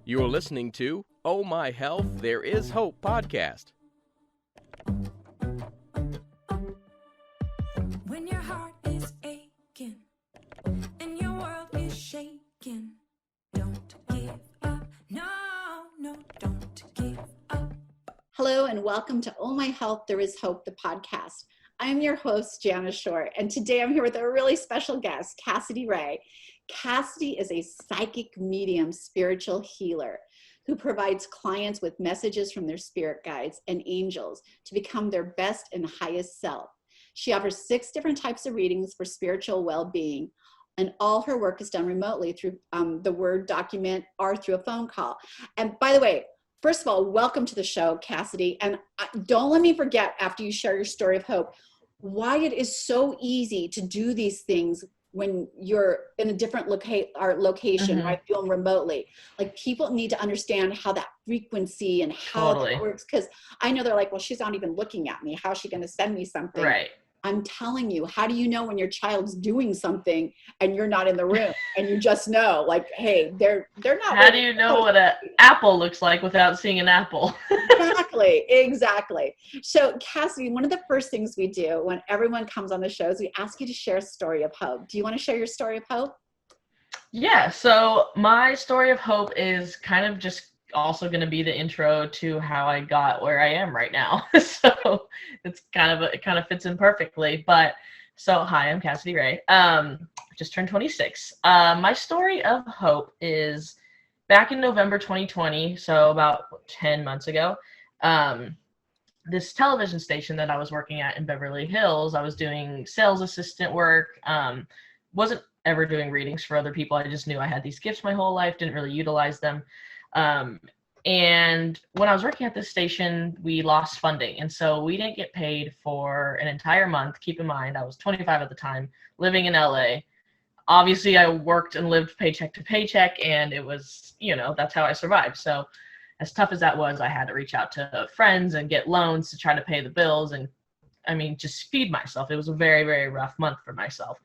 You are listening to Oh My Health, There Is Hope podcast. When your heart is aching and your world is shaking, don't give up. No, don't give up. Hello and welcome to Oh My Health, There Is Hope, the podcast. I'm your host, Jana Short, and today I'm here with a really special guest, Cassidy Rey. Cassidy is a psychic medium spiritual healer who provides clients with messages from their spirit guides and angels to become their best and highest self. She offers 6 different types of readings for spiritual well-being, and all her work is done remotely through the Word document or through a phone call. And by the way, first of all, welcome to the show, Cassidy. And don't let me forget, after you share your story of hope, why it is so easy to do these things when you're in a different location, right? Doing remotely. Like, people need to understand how that frequency and how that works. Because I know they're like, well, she's not even looking at me. How is she going to send me something? Right. I'm telling you, how do you know when your child's doing something and you're not in the room and you just know, like, hey, they're not. How do you know what an apple looks like without seeing an apple? Exactly. So, Cassidy, one of the first things we do when everyone comes on the show is we ask you to share a story of hope. Do you want to share your story of hope? Yeah. So my story of hope is kind of just also going to be the intro to how I got where I am right now. So it kind of fits in perfectly. But so, hi, I'm Cassidy Rey. Just turned 26. My story of hope is back in November 2020, so about 10 months ago. This television station that I was working at in Beverly Hills, I was doing sales assistant work. Wasn't ever doing readings for other people. I just knew I had these gifts my whole life, didn't really utilize them. And when I was working at this station, we lost funding. And so we didn't get paid for an entire month. Keep in mind, I was 25 at the time, living in LA. Obviously, I worked and lived paycheck to paycheck, and it was, that's how I survived. So as tough as that was, I had to reach out to friends and get loans to try to pay the bills and, just feed myself. It was a very, very rough month for myself.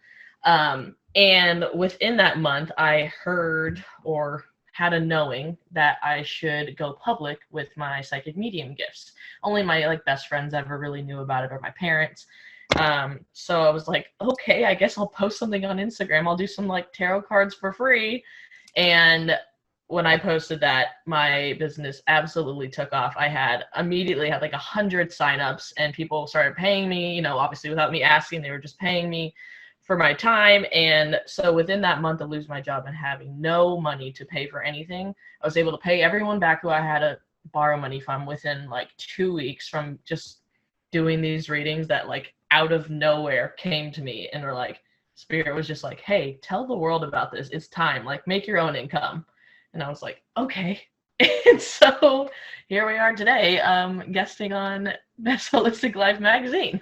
And within that month, I heard or had a knowing that I should go public with my psychic medium gifts. Only my best friends ever really knew about it, or my parents. So I was like, okay, I guess I'll post something on Instagram. I'll do some tarot cards for free. And when I posted that, my business absolutely took off. I immediately had 100 signups, and people started paying me, obviously without me asking. They were just paying me for my time. And so within that month of losing my job and having no money to pay for anything, I was able to pay everyone back who I had to borrow money from within 2 weeks from just doing these readings that out of nowhere came to me and were Spirit was just hey, tell the world about this. It's time. Make your own income. And I was like, okay. And so here we are today, guesting on Best Holistic Life magazine.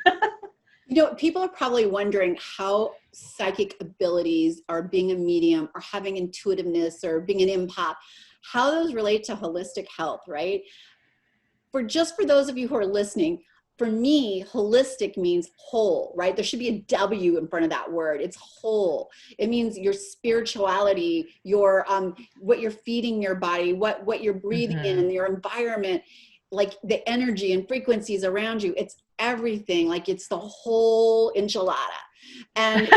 People are probably wondering how psychic abilities or being a medium or having intuitiveness or being an empath, how those relate to holistic health, right? For those of you who are listening, for me, holistic means whole, right? There should be a W in front of that word. It's whole. It means your spirituality, your what you're feeding your body, what you're breathing in, your environment, the energy and frequencies around you. It's everything. It's the whole enchilada. And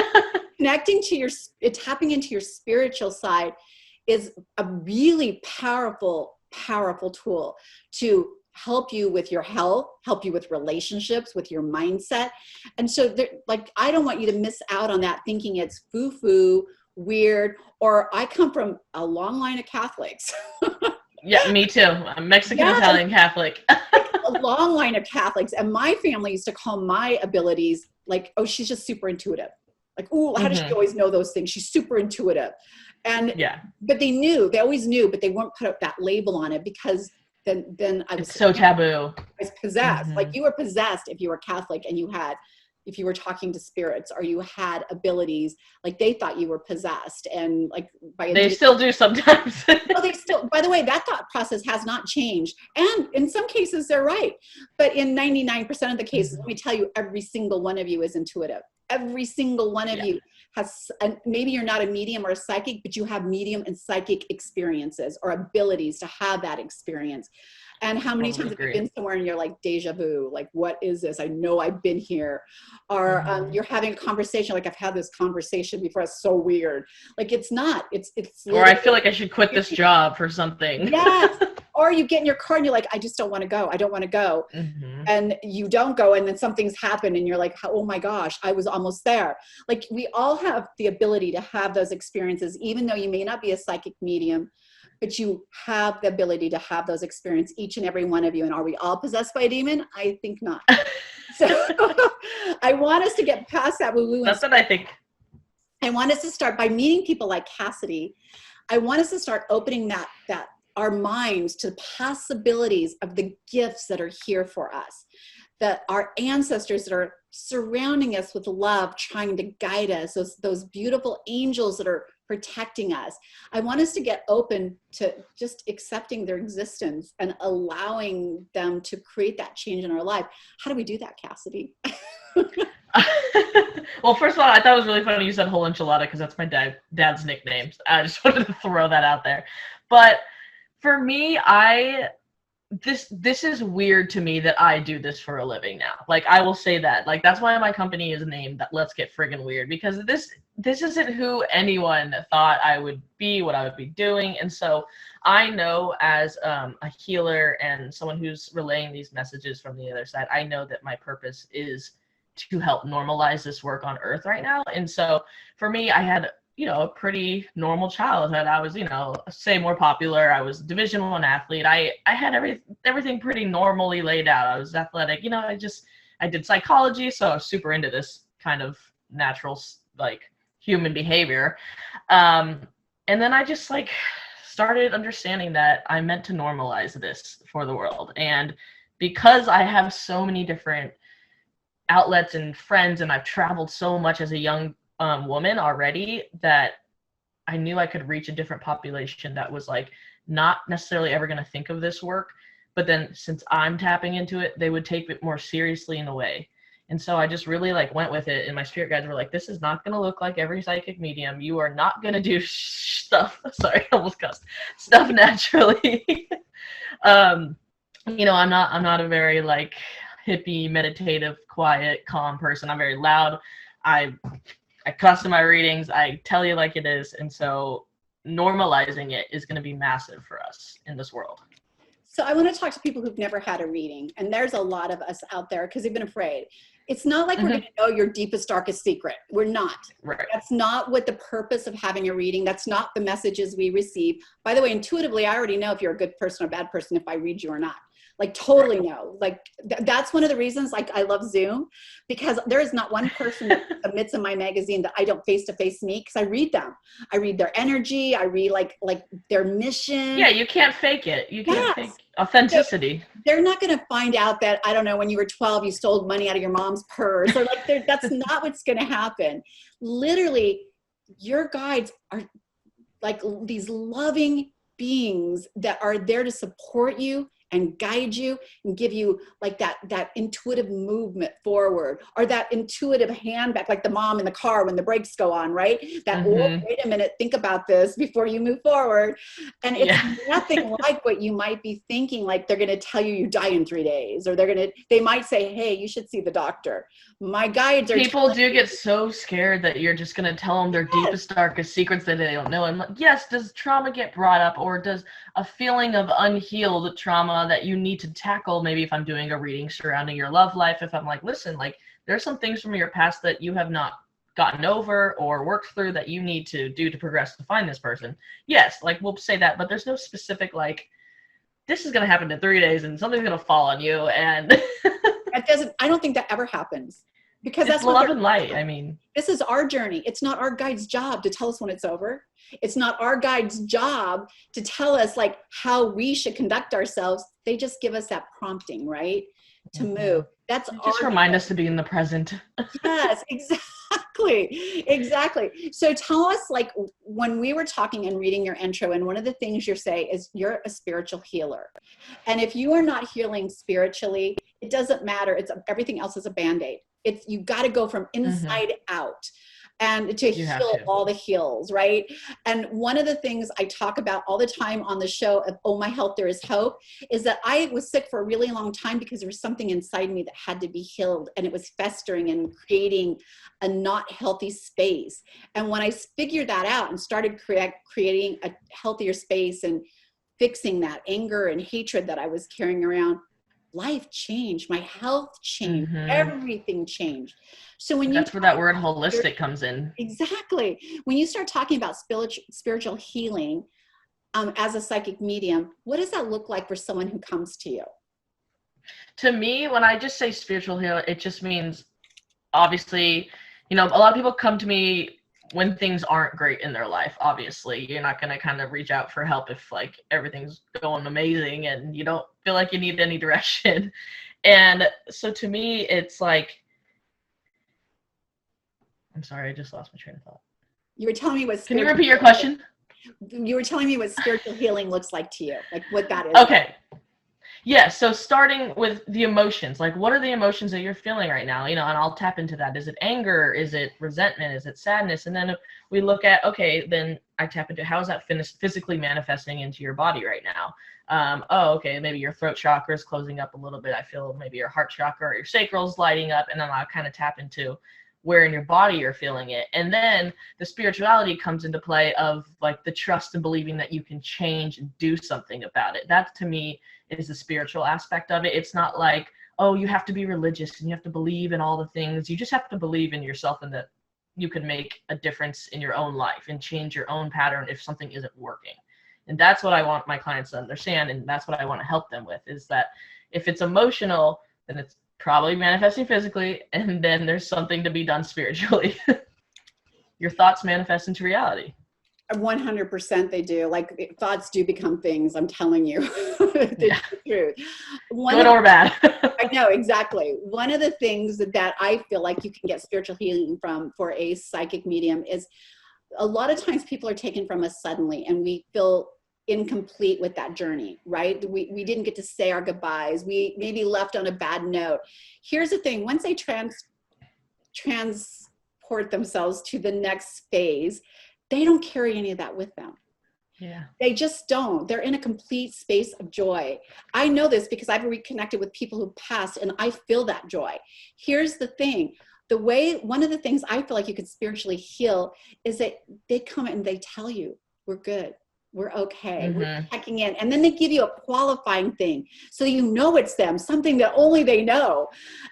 tapping into your spiritual side is a really powerful tool to help you with your health, help you with relationships, with your mindset. And so I don't want you to miss out on that thinking it's foo-foo, weird, or I come from a long line of Catholics. Yeah, me too. I'm Mexican, Italian Catholic. A long line of Catholics. And my family used to call my abilities oh, she's just super intuitive. How does she always know those things? She's super intuitive. And, but they always knew, but they wouldn't put that label on it because then I was so taboo. I was possessed. You were possessed if you were Catholic and if you were talking to spirits or you had abilities, they thought you were possessed. And they still do sometimes. By the way, that thought process has not changed. And in some cases they're right. But in 99% of the cases, let me tell you, every single one of you is intuitive. Every single one of you has, and maybe you're not a medium or a psychic, but you have medium and psychic experiences or abilities to have that experience. And how many times have you been somewhere and you're like, deja vu, like, what is this? I know I've been here. Or you're having a conversation, like, I've had this conversation before, it's so weird. Like, it's not, it's or I feel like I should quit this job for something. Yes. Or you get in your car and you're like, I just don't want to go. I don't want to go. And you don't go, and then something's happened and you're like, oh my gosh, I was almost there. Like, we all have the ability to have those experiences, even though you may not be a psychic medium, but you have the ability to have those experiences, each and every one of you. And are we all possessed by a demon? I think not. So I want us to get past that woo-woo. That's what I think. I want us to start by meeting people like Cassidy. I want us to start opening that our minds to the possibilities of the gifts that are here for us, that our ancestors that are surrounding us with love, trying to guide us, those beautiful angels that are protecting us. I want us to get open to just accepting their existence and allowing them to create that change in our life. How do we do that, Cassidy? Well, first of all, I thought it was really funny you said whole enchilada, because that's my dad's nickname. I just wanted to throw that out there. But for me, this is weird to me that I do this for a living now. Like, I will say that. Like, that's why my company is named that Let's Get Friggin' Weird, because this isn't who anyone thought I would be, what I would be doing. And so I know, as a healer and someone who's relaying these messages from the other side, I know that my purpose is to help normalize this work on Earth right now. And so for me, I had, a pretty normal childhood. I was, say more popular. I was a Division I athlete. I had everything pretty normally laid out. I was athletic. I did psychology, so I was super into this kind of natural, like, human behavior. And then I just, like, started understanding that I meant to normalize this for the world. And because I have so many different outlets and friends, and I've traveled so much as a young woman already, that I knew I could reach a different population that was, like, not necessarily ever going to think of this work, but then since I'm tapping into it, they would take it more seriously in a way. And so I just really, like, went with it, and my spirit guides were like, this is not going to look like every psychic medium. You are not going to do stuff, sorry, I almost cussed, stuff naturally. I'm not a very, like, hippie, meditative, quiet, calm person. I'm very loud. I cuss in my readings. I tell you like it is. And so normalizing it is going to be massive for us in this world. So I want to talk to people who've never had a reading. And there's a lot of us out there because they've been afraid. It's not like we're going to know your deepest, darkest secret. We're not. Right. That's not what the purpose of having a reading. That's not the messages we receive. By the way, intuitively, I already know if you're a good person or a bad person if I read you or not. Like, totally no. Like, that's one of the reasons, like, I love Zoom, because there is not one person that submits in my magazine that I don't face-to-face meet, because I read them. I read their energy. I read like their mission. Yeah, you can't fake it. You can't fake authenticity. So they're not going to find out that, I don't know, when you were 12, you stole money out of your mom's purse, or like, that's not what's going to happen. Literally, your guides are like these loving beings that are there to support you and guide you and give you, like, that intuitive movement forward, or that intuitive hand back, like the mom in the car when the brakes go on, right? That, oh, wait a minute, think about this before you move forward. And it's nothing like what you might be thinking, like they're going to tell you die in 3 days, or they might say, hey, you should see the doctor. My guides are— People do get so scared that you're just going to tell them their deepest, darkest secrets that they don't know. And yes, does trauma get brought up, or does a feeling of unhealed trauma that you need to tackle, maybe if I'm doing a reading surrounding your love life, if I'm like, listen, like, there's some things from your past that you have not gotten over or worked through that you need to do to progress to find this person. Yes, like, we'll say that, but there's no specific, like, this is going to happen in 3 days and something's going to fall on you. And I don't think that ever happens, because it's that's love and light. I mean, this is our journey. It's not our guide's job to tell us when it's over. It's not our guide's job to tell us, like, how we should conduct ourselves. They just give us that prompting, right? To move. That's just remind us to be in the present. Yes, exactly. So tell us, like, when we were talking and reading your intro, and one of the things you say is you're a spiritual healer. And if you are not healing spiritually, it doesn't matter. Everything else is a Band-Aid. You got to go from inside out. and to You have heal to. all the heals, right? And one of the things I talk about all the time on the show of Oh My Health, There Is Hope, is that I was sick for a really long time because there was something inside me that had to be healed, and it was festering and creating a not healthy space. And when I figured that out and started creating a healthier space and fixing that anger and hatred that I was carrying around, life changed, my health changed, everything changed. So when That's where that word holistic comes in. Exactly. When you start talking about spiritual healing as a psychic medium, what does that look like for someone who comes to you? To me, when I just say spiritual healer, it just means, obviously, you know, a lot of people come to me when things aren't great in their life. Obviously, you're not going to kind of reach out for help if like everything's going amazing and you don't feel like you need any direction. And so to me, it's like, I'm sorry, I just lost my train of thought. You were telling me what Can you repeat your question? You were telling me what spiritual healing looks like to you, like what that is. Okay. Yeah, so starting with the emotions, like what are the emotions that you're feeling right now? You know, and I'll tap into that. Is it anger? Is it resentment? Is it sadness? And then if we look at, okay, then I tap into how is that physically manifesting into your body right now? Okay, maybe your throat chakra is closing up a little bit. I feel maybe your heart chakra or your sacral is lighting up, and then I'll kind of tap into where in your body you're feeling it. And then the spirituality comes into play of like the trust and believing that you can change and do something about it. That to me is the spiritual aspect of it. It's not like, oh, you have to be religious and you have to believe in all the things. You just have to believe in yourself and that you can make a difference in your own life and change your own pattern if something isn't working. And that's what I want my clients to understand. And that's what I want to help them with, is that if it's emotional, then it's probably manifesting physically, and then there's something to be done spiritually. Your thoughts manifest into reality. 100% they do. Like thoughts do become things, I'm telling you. Yeah. The truth. Good or bad. I know, exactly. One of the things that I feel like you can get spiritual healing from for a psychic medium is a lot of times people are taken from us suddenly and we feel incomplete with that journey, right? We didn't get to say our goodbyes. We maybe left on a bad note. Here's the thing. Once they transport themselves to the next phase, they don't carry any of that with them. Yeah. They just don't. They're in a complete space of joy. I know this because I've reconnected with people who passed and I feel that joy. Here's the thing. One of the things I feel like you could spiritually heal is that they come and they tell you, we're good. We're okay. We're checking in. And then they give you a qualifying thing. So you know it's them, something that only they know.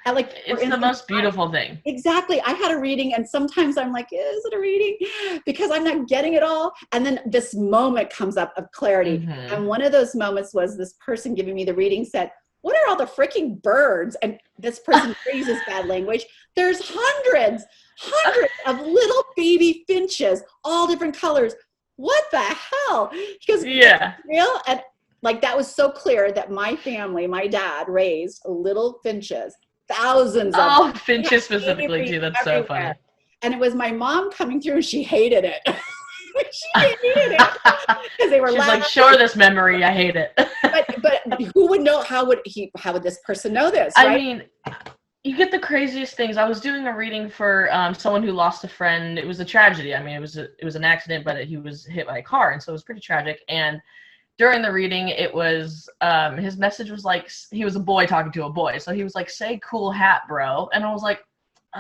And like, it's the most beautiful thing. Exactly. I had a reading and sometimes I'm like, is it a reading? Because I'm not getting it all. And then this moment comes up of clarity. And one of those moments was this person giving me the reading said, what are all the freaking birds? And this person phrases bad language. There's hundreds of little baby finches, all different colors. What the hell? Because yeah, real. And like, that was so clear that my family, my dad raised little finches, thousands of them. Oh, finches specifically too. That's everywhere. So funny. And it was my mom coming through and she hated it. She hated it because they were She's laughing. like, sure, this memory, I hate it. but who would know? How would this person know this? Right? I mean, you get the craziest things. I was doing a reading for someone who lost a friend. It was a tragedy. I mean, it was an accident, but he was hit by a car, and so it was pretty tragic. And during the reading, it was his message was like, he was a boy talking to a boy, so he was like, "Say cool hat, bro," and I was like,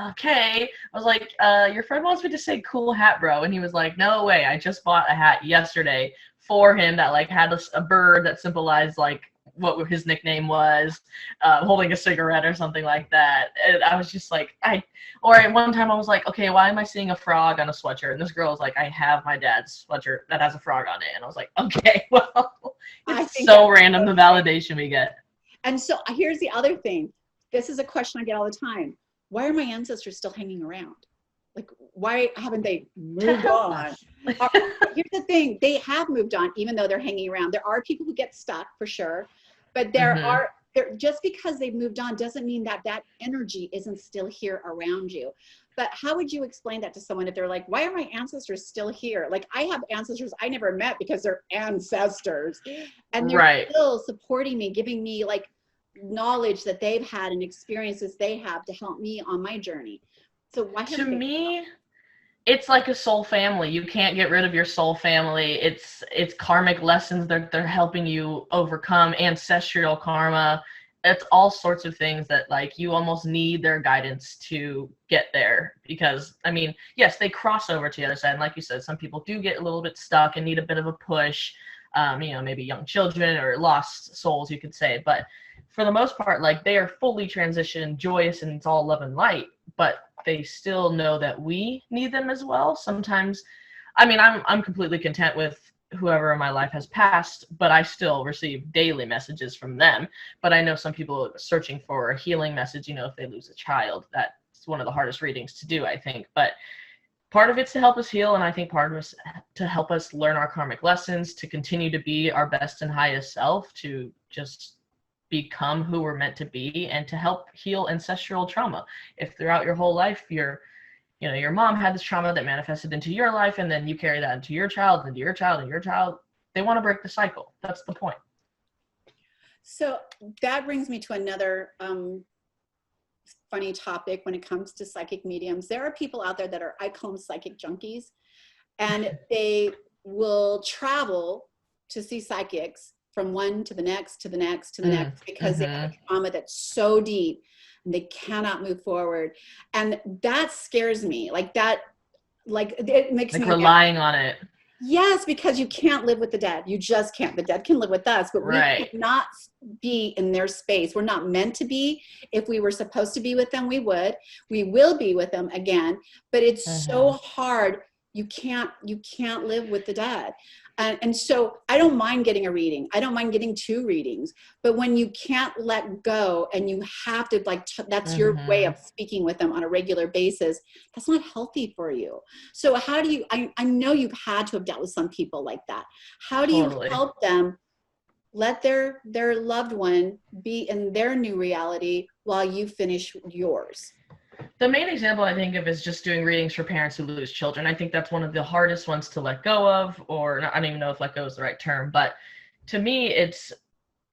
okay. I was like, your friend wants me to say cool hat, bro. And he was like, no way. I just bought a hat yesterday for him that like had a bird that symbolized like what his nickname was, holding a cigarette or something like that. And I was just like, or at one time I was like, okay, why am I seeing a frog on a sweatshirt? And this girl was like, I have my dad's sweatshirt that has a frog on it. And I was like, okay, well, it's so random, the validation we get. And so here's the other thing. This is a question I get all the time. Why are my ancestors still hanging around? Like, why haven't they moved on? Here's the thing. They have moved on, even though they're hanging around. There are people who get stuck for sure. But just because they've moved on doesn't mean that energy isn't still here around you. But how would you explain that to someone if they're like, why are my ancestors still here? Like, I have ancestors I never met because they're ancestors. And they're still supporting me, giving me like knowledge that they've had and experiences they have to help me on my journey. So why to me It's like a soul family. You can't get rid of your soul family. It's karmic lessons they're helping you overcome, ancestral karma. It's all sorts of things that like you almost need their guidance to get there, because I mean, yes, they cross over to the other side, and like you said, some people do get a little bit stuck and need a bit of a push. Maybe young children or lost souls, you could say, but for the most part, like they are fully transitioned, joyous, and it's all love and light, but they still know that we need them as well. Sometimes, I mean, I'm completely content with whoever in my life has passed, but I still receive daily messages from them. But I know some people are searching for a healing message, if they lose a child. That's one of the hardest readings to do, I think. But part of it's to help us heal, and I think part of it's to help us learn our karmic lessons, to continue to be our best and highest self, to just become who we're meant to be, and to help heal ancestral trauma. If throughout your whole life your mom had this trauma that manifested into your life, and then you carry that into your child, into your child, and your child, they want to break the cycle. That's the point. So that brings me to another funny topic when it comes to psychic mediums. There are people out there that I call them psychic junkies, and they will travel to see psychics from one to the next, to the next, to the next, because they have a trauma that's so deep and they cannot move forward. And that scares me. It makes me relying on it. Yes, because you can't live with the dead. You just can't. The dead can live with us, but right. We cannot be in their space. We're not meant to be. If we were supposed to be with them, we would. We will be with them again, but it's so hard. You can't live with the dead. And so I don't mind getting a reading. I don't mind getting 2 readings, but when you can't let go and you have to that's your way of speaking with them on a regular basis, that's not healthy for you. So how do you, I know you've had to have dealt with some people like that. How do you help them let their loved one be in their new reality while you finish yours? The main example I think of is just doing readings for parents who lose children. I think that's one of the hardest ones to let go of, or I don't even know if let go is the right term, but to me, it's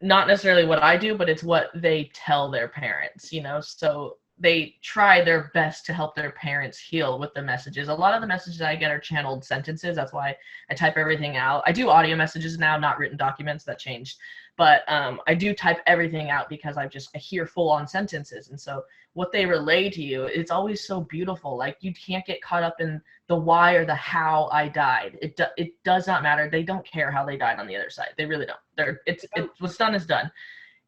not necessarily what I do, but it's what they tell their parents, so they try their best to help their parents heal with the messages. A lot of the messages I get are channeled sentences. That's why I type everything out. I do audio messages now, not written documents. That changed. But I do type everything out because I hear full-on sentences. And so what they relay to you, it's always so beautiful. Like, you can't get caught up in the why or the how I died. It does not matter. They don't care how they died on the other side. They really don't. It's what's done is done.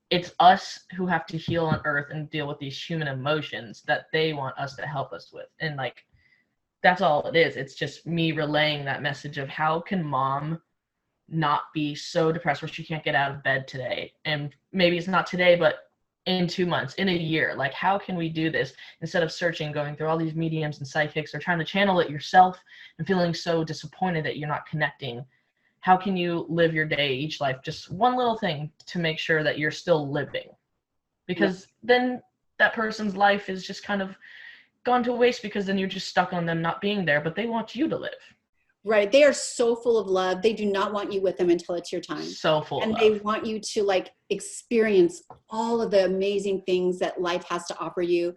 It's us who have to heal on earth and deal with these human emotions that they want us to help us with. And that's all it is. It's just me relaying that message of how can mom not be so depressed where she can't get out of bed today. And maybe it's not today, but in 2 months, in a year, how can we do this instead of searching, going through all these mediums and psychics, or trying to channel it yourself and feeling so disappointed that you're not connecting? How can you live your day, each life, just one little thing to make sure that you're still living? Because then that person's life is just kind of gone to waste, because then you're just stuck on them not being there, but they want you to live. Right. They are so full of love. They do not want you with them until it's your time. So full and of they love. want you to experience all of the amazing things that life has to offer you.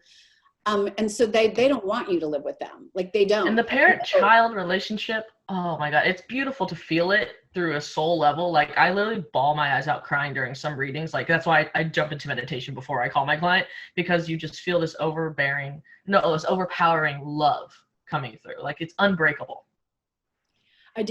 And so they don't want you to live with them. They don't. And the parent-child relationship, oh my God, it's beautiful to feel it through a soul level. I literally bawl my eyes out crying during some readings. That's why I jump into meditation before I call my client, because you just feel this overpowering love coming through. It's unbreakable.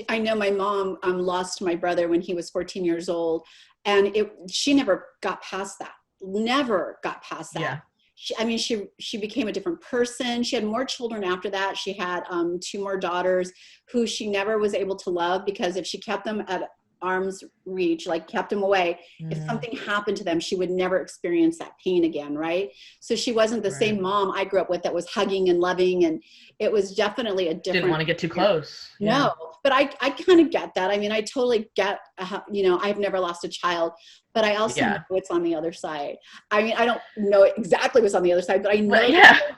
I know my mom lost my brother when he was 14 years old, and she never got past that. Never got past that. Yeah. She became a different person. She had more children after that. She had 2 more daughters who she never was able to love, because if she kept them at arm's reach, kept them away, if something happened to them, she would never experience that pain again, right? So she wasn't the same mom I grew up with that was hugging and loving, and it was definitely a different. Didn't want to get too close. No, but I kind of get that. I totally get, I've never lost a child, but I also know what's on the other side. I don't know exactly what's on the other side, but I know.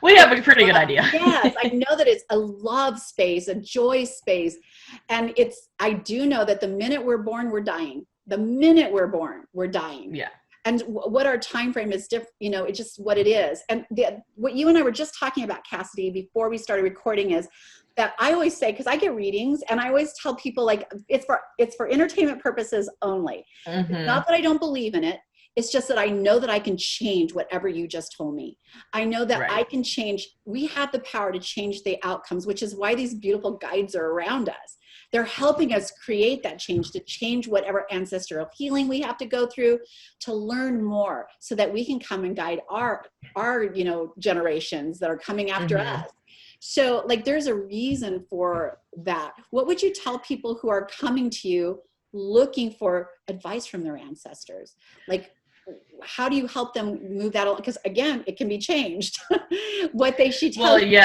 We have a pretty good idea. Yes, I know that it's a love space, a joy space. And I do know that the minute we're born, we're dying. The minute we're born, we're dying. Yeah. And what our time frame is different, it's just what it is. And what you and I were just talking about, Cassidy, before we started recording, is that I always say, because I get readings and I always tell people like, it's for entertainment purposes only. It's not that I don't believe in it. It's just that I know that I can change whatever you just told me. I know that I can change. We have the power to change the outcomes, which is why these beautiful guides are around us. They're helping us create that change, to change whatever ancestral healing we have to go through, to learn more so that we can come and guide our generations that are coming after us. So like, there's a reason for that. What would you tell people who are coming to you looking for advice from their ancestors? Like, how do you help them move that along? Because again, it can be changed. What they should tell you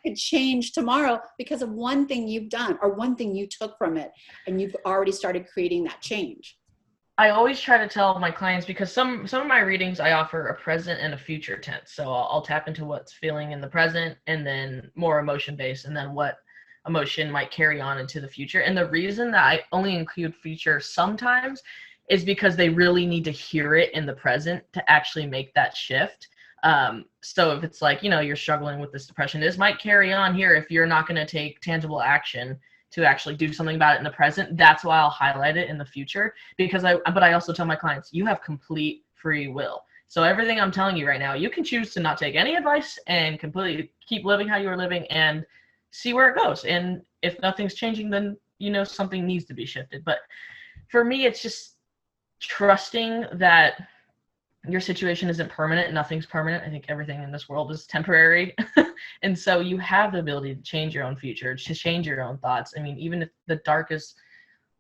could change tomorrow because of one thing you've done or one thing you took from it, and you've already started creating that change. I always try to tell my clients, because some of my readings I offer a present and a future tense. So I'll tap into what's feeling in the present, and then more emotion based, and then what emotion might carry on into the future. And the reason that I only include future sometimes is because they really need to hear it in the present to actually make that shift. So if it's like, you're struggling with this depression, this might carry on here if you're not going to take tangible action to actually do something about it in the present. That's why I'll highlight it in the future, because I also tell my clients, you have complete free will. So everything I'm telling you right now, you can choose to not take any advice and completely keep living how you are living and see where it goes. And if nothing's changing, then something needs to be shifted. But for me, it's just trusting that your situation isn't permanent. Nothing's permanent. I think everything in this world is temporary. And so you have the ability to change your own future, to change your own thoughts. I mean, even if the darkest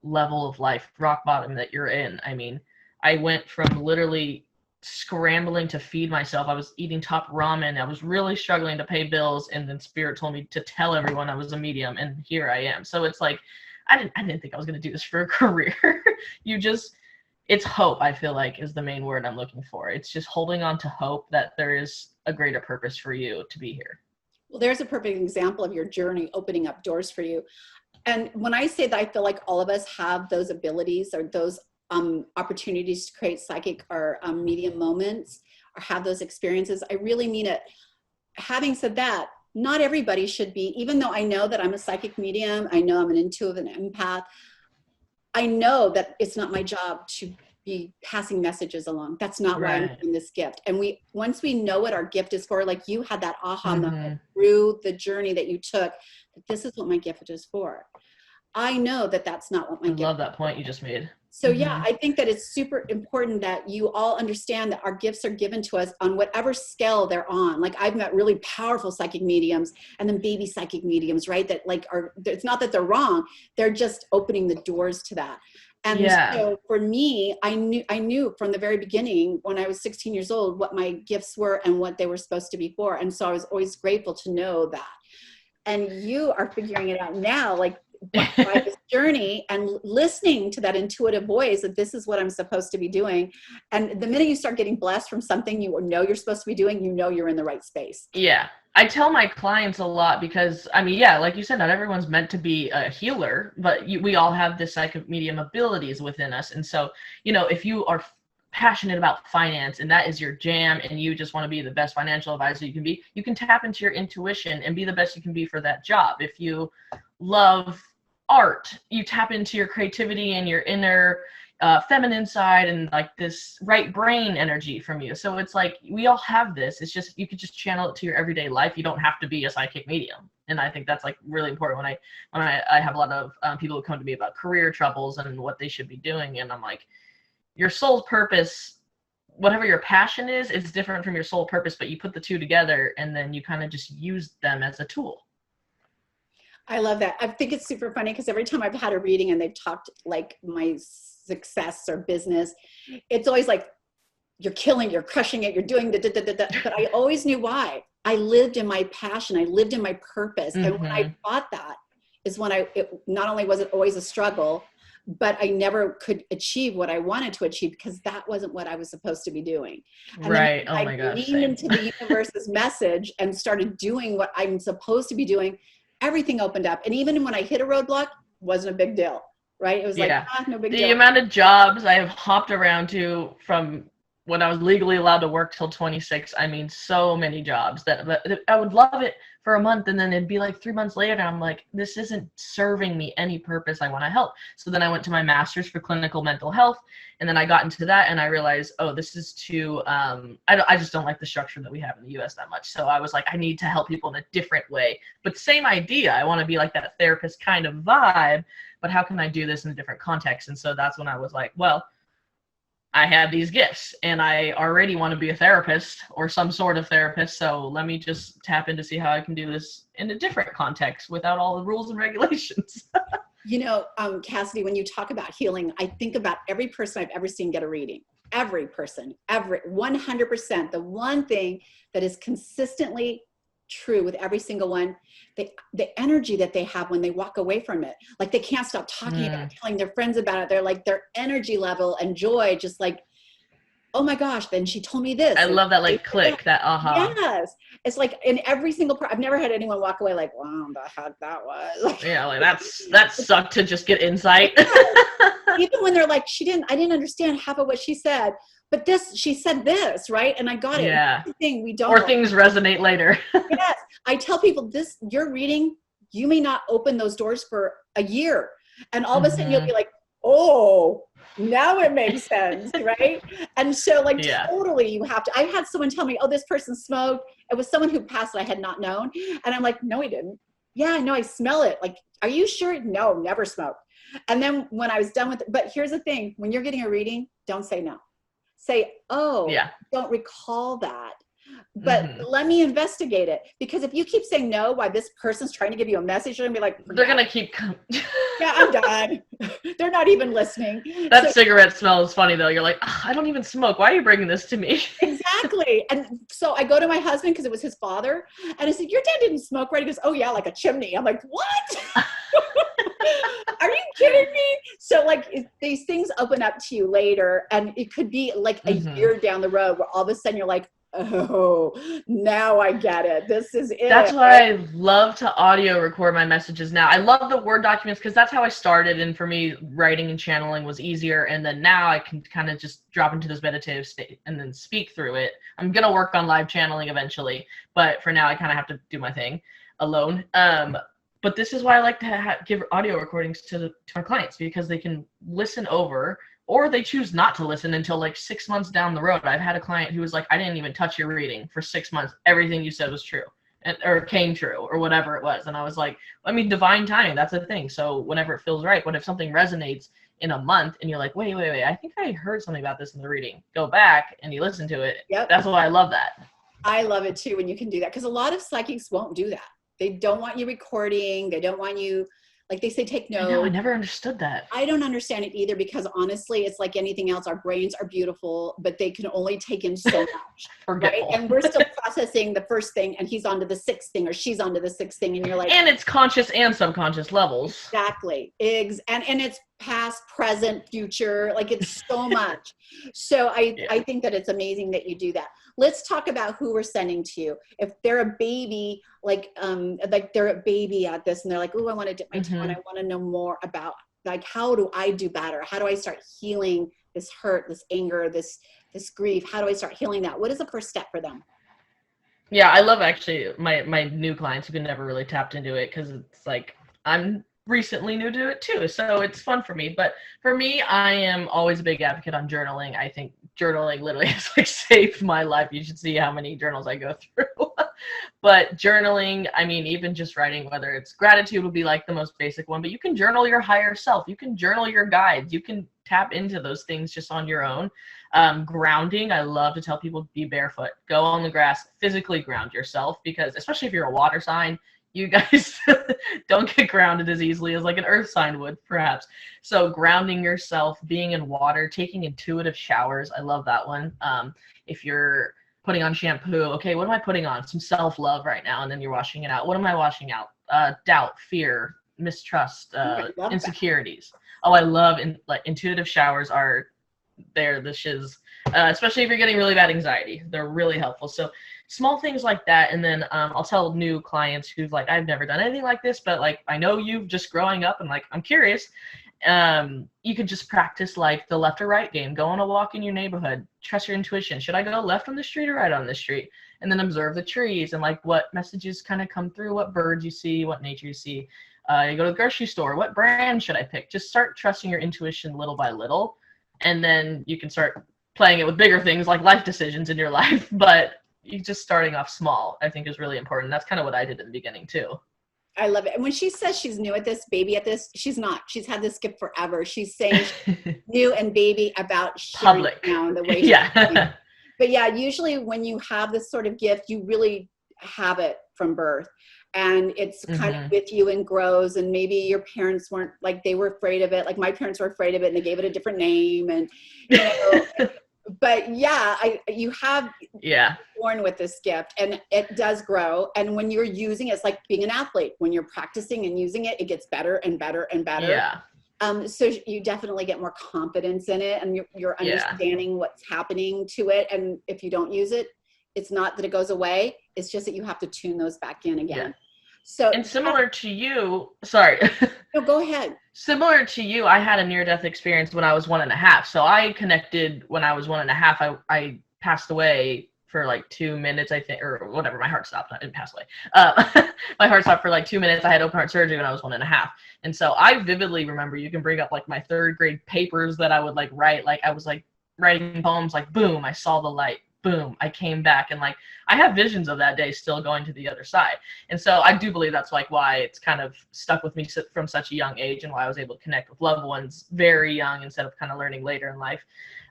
level of life, rock bottom that you're in, I mean, I went from literally scrambling to feed myself. I was eating top ramen. I was really struggling to pay bills. And then Spirit told me to tell everyone I was a medium. And here I am. So it's like, I didn't think I was going to do this for a career. It's hope, I feel like, is the main word I'm looking for. It's just holding on to hope that there is a greater purpose for you to be here. Well, there's a perfect example of your journey opening up doors for you. And when I say that, I feel like all of us have those abilities or those opportunities to create psychic or medium moments or have those experiences. I really mean it. Having said that, not everybody should be, even though I know that I'm a psychic medium, I know I'm an intuitive and empath, I know that it's not my job to be passing messages along. That's not why I'm doing this gift. And once we know what our gift is for, like you had that aha moment through the journey that you took, that this is what my gift is for. I know that that's not what my gift is. I love that point you just made. So yeah, I think that it's super important that you all understand that our gifts are given to us on whatever scale they're on. Like I've met really powerful psychic mediums and then baby psychic mediums, right? That like it's not that they're wrong. They're just opening the doors to that. And so for me, I knew from the very beginning when I was 16 years old, what my gifts were and what they were supposed to be for. And so I was always grateful to know that. And you are figuring it out now, like by this journey and listening to that intuitive voice that this is what I'm supposed to be doing. And the minute you start getting blessed from something you know you're supposed to be doing, you know you're in the right space. Yeah. I tell my clients a lot because, I mean, yeah, like you said, not everyone's meant to be a healer, but we all have this psychic medium abilities within us. And so, if you are passionate about finance and that is your jam and you just want to be the best financial advisor you can be, you can tap into your intuition and be the best you can be for that job. If you love art, you tap into your creativity and your inner feminine side and like this right brain energy from you. So it's like we all have this. It's just you could just channel it to your everyday life. You don't have to be a psychic medium. And I think that's like really important when I have a lot of people who come to me about career troubles and what they should be doing. And I'm like, your soul's purpose, whatever your passion is different from your soul purpose, but you put the two together and then you kind of just use them as a tool. I love that. I think it's super funny because every time I've had a reading and they've talked like my success or business, it's always like, you're killing, you're crushing it, you're doing da, da, da, da, da. But I always knew why. I lived in my passion. I lived in my purpose. And when I thought that is when not only was it always a struggle, but I never could achieve what I wanted to achieve because that wasn't what I was supposed to be doing. And right. Oh my gosh. I leaned into the universe's message and started doing what I'm supposed to be doing. Everything opened up. And even when I hit a roadblock, wasn't a big deal, right? It was like, no big deal. The amount of jobs I have hopped around to from when I was legally allowed to work till 26, I mean, so many jobs that I would love it for a month, and then it'd be like 3 months later, and I'm like, this isn't serving me any purpose. I want to help. So then I went to my master's for clinical mental health, and then I got into that, and I realized, oh, this is too, I just don't like the structure that we have in the US that much. So I was like, I need to help people in a different way. But same idea. I want to be like that therapist kind of vibe, but how can I do this in a different context? And so that's when I was like, well, I have these gifts and I already want to be a therapist or some sort of therapist. So let me just tap in to see how I can do this in a different context without all the rules and regulations. You know, Cassidy, when you talk about healing, I think about every person I've ever seen get a reading. Every person, 100%. The one thing that is consistently true with every single one, the energy that they have when they walk away from it, like they can't stop talking about it, telling their friends about it. They're like, their energy level and joy, just like, oh my gosh, then she told me this. I love that, like, click, that aha. Yes. It's like in every single part. I've never had anyone walk away like, wow, the heck that was. Like, yeah, like that sucked to just get insight. Even when they're like, I didn't understand half of what she said, but she said this, right? And I got it. Yeah. Thing we don't. Or things resonate later. Yes. I tell people your reading, you may not open those doors for a year. And all of a sudden you'll be like, oh, now it makes sense, right? And so like, totally you have to. I had someone tell me, oh, this person smoked. It was someone who passed that I had not known. And I'm like, no, he didn't. Yeah, no, I smell it. Like, are you sure? No, never smoked. And then when I was done with it, but here's the thing, when you're getting a reading, don't say no. Say, oh, don't recall that. But let me investigate it. Because if you keep saying no while this person's trying to give you a message, you're going to be like, they're going to keep yeah, I'm done. They're not even listening. That cigarette smell is funny, though. You're like, I don't even smoke. Why are you bringing this to me? Exactly. And so I go to my husband because it was his father. And I said, your dad didn't smoke, right? He goes, oh, yeah, like a chimney. I'm like, what? Are you kidding me? So like these things open up to you later, and it could be like a year down the road where all of a sudden you're like, oh, now I get it. This is it. That's why I love to audio record my messages now. I love the Word documents because that's how I started. And for me, writing and channeling was easier. And then now I can kind of just drop into this meditative state and then speak through it. I'm going to work on live channeling eventually. But for now, I kind of have to do my thing alone. But this is why I like to give audio recordings to my clients, because they can listen over, or they choose not to listen until like 6 months down the road. I've had a client who was like, I didn't even touch your reading for 6 months. Everything you said was true, or came true, or whatever it was. And I was like, I mean, divine timing, that's a thing. So whenever it feels right, but if something resonates in a month and you're like, wait, I think I heard something about this in the reading, go back and you listen to it. Yep. That's why I love that. I love it too when you can do that, because a lot of psychics won't do that. They don't want you recording. They don't want you, like they say, take notes. I never understood that. I don't understand it either, because honestly, it's like anything else. Our brains are beautiful, but they can only take in so much. Right? And we're still processing the first thing, and he's on to the sixth thing, or she's on to the sixth thing. And you're like, and it's conscious and subconscious levels. Exactly. And it's past, present, future. Like it's so much. So I think that it's amazing that you do that. Let's talk about who we're sending to you. If they're a baby, like they're a baby at this, and they're like, oh, I want to dip my toe, and I want to know more about, like, how do I do better? How do I start healing this hurt, this anger, this grief? How do I start healing that? What is the first step for them? Yeah, I love actually my new clients who never really tapped into it, because it's like I'm recently new to it too, so it's fun for me. But for me, I am always a big advocate on journaling. I think journaling literally has like saved my life. You should see how many journals I go through. But journaling, I mean, even just writing, whether it's gratitude would be like the most basic one, but you can journal your higher self. You can journal your guides. You can tap into those things just on your own. Grounding, I love to tell people, be barefoot, go on the grass, physically ground yourself, because especially if you're a water sign, you guys don't get grounded as easily as like an earth sign would, perhaps. So grounding yourself, being in water, taking intuitive showers. I love that one. If you're putting on shampoo, okay, what am I putting on? Some self-love right now, and then you're washing it out. What am I washing out? Doubt, fear, mistrust, insecurities. That. Oh, I love intuitive showers are the shiz, especially if you're getting really bad anxiety. They're really helpful. So small things like that. And then I'll tell new clients who've like, I've never done anything like this, but like, I know you just growing up and like, I'm curious. You could just practice like the left or right game. Go on a walk in your neighborhood. Trust your intuition. Should I go left on the street or right on the street? And then observe the trees and like what messages kind of come through, what birds you see, what nature you see. You go to the grocery store. What brand should I pick? Just start trusting your intuition little by little. And then you can start playing it with bigger things like life decisions in your life. But you just starting off small, I think, is really important. That's kind of what I did in the beginning too. I love it. And when she says she's new at this, baby at this, she's not. She's had this gift forever. She's saying she's new and baby about sharing Public. Now the way Yeah. But yeah, usually when you have this sort of gift, you really have it from birth. And it's kind of with you and grows. And maybe your parents weren't like, they were afraid of it. Like my parents were afraid of it and they gave it a different name. And, you know, but yeah, you have born with this gift and it does grow. And when you're using it, it's like being an athlete. When you're practicing and using it, it gets better and better and better. Yeah. So you definitely get more confidence in it and you're understanding what's happening to it. And if you don't use it, it's not that it goes away. It's just that you have to tune those back in again. Yeah. So, and similar to you, sorry. No, go ahead. Similar to you, I had a near-death experience when I was 1.5. So I connected when I was 1.5. I passed away for like 2 minutes, I think, or whatever. My heart stopped. I didn't pass away. My heart stopped for like 2 minutes. I had open heart surgery when I was 1.5. And so I vividly remember, you can bring up like my 3rd grade papers that I would like write. Like I was like writing poems, like boom, I saw the light. Boom, I came back. And like, I have visions of that day still going to the other side. And so I do believe that's like why it's kind of stuck with me from such a young age and why I was able to connect with loved ones very young instead of kind of learning later in life.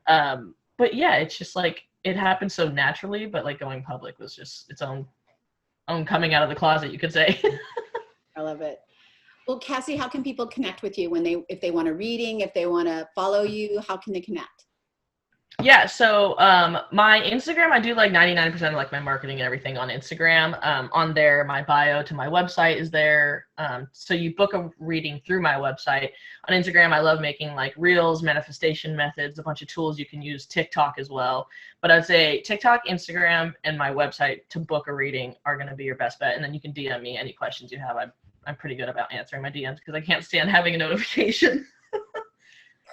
But yeah, it's just like, it happened so naturally, but like going public was just its own coming out of the closet, you could say. I love it. Well, Cassie, how can people connect with you if they want a reading, if they want to follow you, how can they connect? Yeah, so my Instagram, I do like 99% of like my marketing and everything on Instagram. On there, my bio to my website is there. So you book a reading through my website. On Instagram, I love making like reels, manifestation methods, a bunch of tools you can use, TikTok as well. But I'd say TikTok, Instagram, and my website to book a reading are going to be your best bet. And then you can DM me any questions you have. I'm pretty good about answering my DMs because I can't stand having a notification.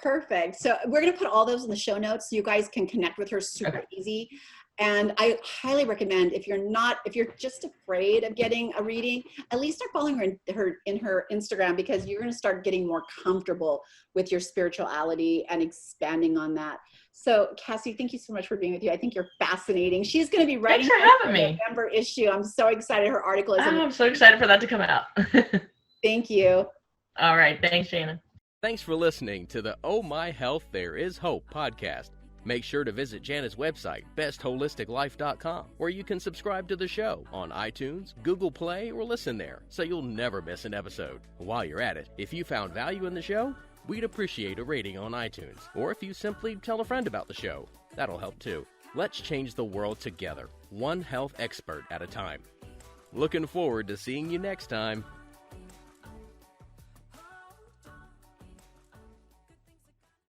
Perfect. So we're going to put all those in the show notes so you guys can connect with her super easy. And I highly recommend if you're just afraid of getting a reading, at least start following her in her Instagram, because you're going to start getting more comfortable with your spirituality and expanding on that. So Cassie, thank you so much for being with you. I think you're fascinating. She's going to be writing the November issue. I'm so excited. Her article is I'm so excited for that to come out. Thank you. All right. Thanks, Jana. Thanks for listening to the Oh My Health, There Is Hope podcast. Make sure to visit Jana's website, bestholisticlife.com, where you can subscribe to the show on iTunes, Google Play, or listen there, so you'll never miss an episode. While you're at it, if you found value in the show, we'd appreciate a rating on iTunes, or if you simply tell a friend about the show, that'll help too. Let's change the world together, one health expert at a time. Looking forward to seeing you next time.